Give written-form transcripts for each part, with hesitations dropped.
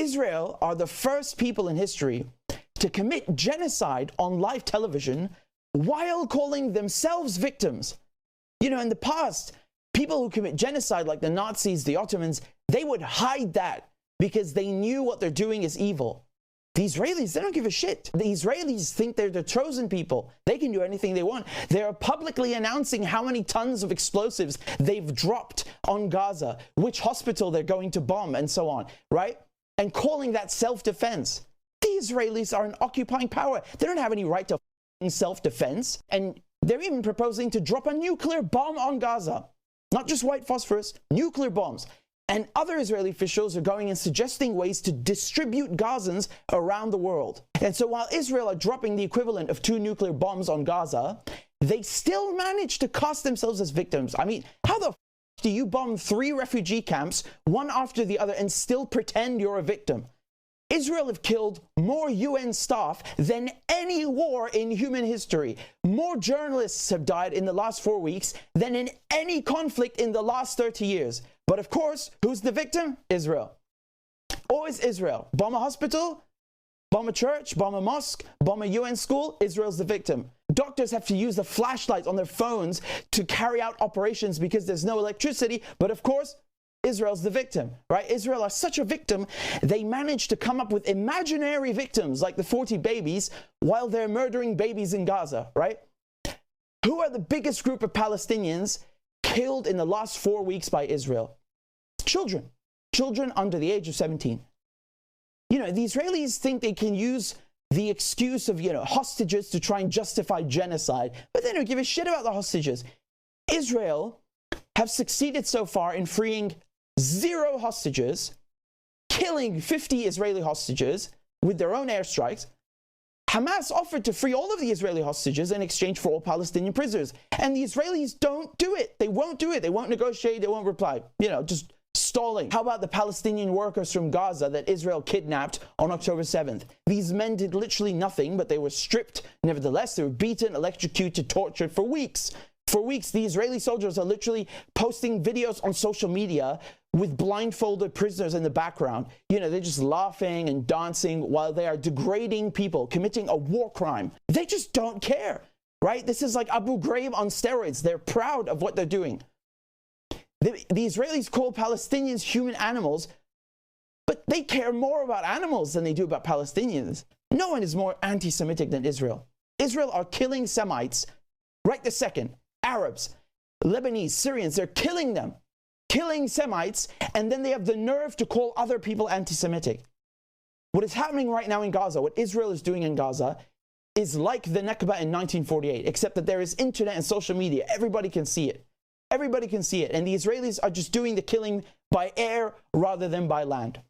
Israel are the first people in history to commit genocide on live television while calling themselves victims. You know, in the past, people who commit genocide, like the Nazis, the Ottomans, they would hide that because they knew what they're doing is evil. The Israelis, they don't give a shit. The Israelis think they're the chosen people. They can do anything they want. They're publicly announcing how many tons of explosives they've dropped on Gaza, which hospital they're going to bomb, and so on, right? And calling that self-defense. The Israelis are an occupying power. They don't have any right to self-defense. And they're even proposing to drop a nuclear bomb on Gaza. Not just white phosphorus, nuclear bombs. And other Israeli officials are going and suggesting ways to distribute Gazans around the world. And so while Israel are dropping the equivalent of 2 nuclear bombs on Gaza, they still manage to cast themselves as victims. I mean, how the f do you bomb 3 refugee camps, one after the other, and still pretend you're a victim? Israel have killed more UN staff than any war in human history. More journalists have died in the last 4 weeks than in any conflict in the last 30 years. But of course, who's the victim? Israel. Always Israel. Bomb a hospital, bomb a church, bomb a mosque, bomb a UN school, Israel's the victim. Doctors have to use the flashlights on their phones to carry out operations because there's no electricity. But of course, Israel's the victim, right? Israel are such a victim, they managed to come up with imaginary victims like the 40 babies while they're murdering babies in Gaza, right? Who are the biggest group of Palestinians killed in the last 4 weeks by Israel? Children. Children under the age of 17. You know, the Israelis think they can use the excuse of, you know, hostages to try and justify genocide, but they don't give a shit about the hostages. Israel have succeeded so far in freeing 0 hostages, killing 50 Israeli hostages with their own airstrikes. Hamas offered to free all of the Israeli hostages in exchange for all Palestinian prisoners. And the Israelis don't do it. They won't do it. They won't negotiate. They won't reply. You know, just stalling. How about the Palestinian workers from Gaza that Israel kidnapped on October 7th? These men did literally nothing, but they were stripped. Nevertheless, they were beaten, electrocuted, tortured for weeks. For weeks, the Israeli soldiers are literally posting videos on social media with blindfolded prisoners in the background. You know, they're just laughing and dancing while they are degrading people, committing a war crime. They just don't care, right? This is like Abu Ghraib on steroids. They're proud of what they're doing. The Israelis call Palestinians human animals, but they care more about animals than they do about Palestinians. No one is more anti-Semitic than Israel. Israel are killing Semites right this second. Arabs, Lebanese, Syrians, they're killing them. Killing Semites, and then they have the nerve to call other people anti-Semitic. What is happening right now in Gaza, what Israel is doing in Gaza, is like the Nakba in 1948, except that there is internet and social media. Everybody can see it. Everybody can see it. And the Israelis are just doing the killing by air rather than by land.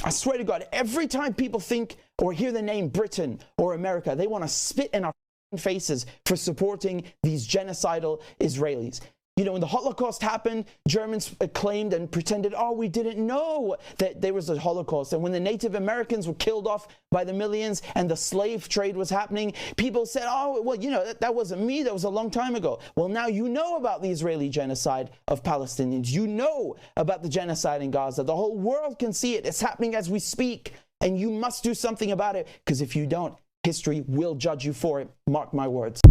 I swear to God, every time people think or hear the name Britain or America, they want to spit in our faces for supporting these genocidal Israelis. You know, when the Holocaust happened, Germans claimed and pretended, oh, we didn't know that there was a Holocaust. And when the Native Americans were killed off by the millions and the slave trade was happening, people said, oh, well, you know, that wasn't me. That was a long time ago. Well, now you know about the Israeli genocide of Palestinians. You know about the genocide in Gaza. The whole world can see it. It's happening as we speak. And you must do something about it, because if you don't, history will judge you for it. Mark my words.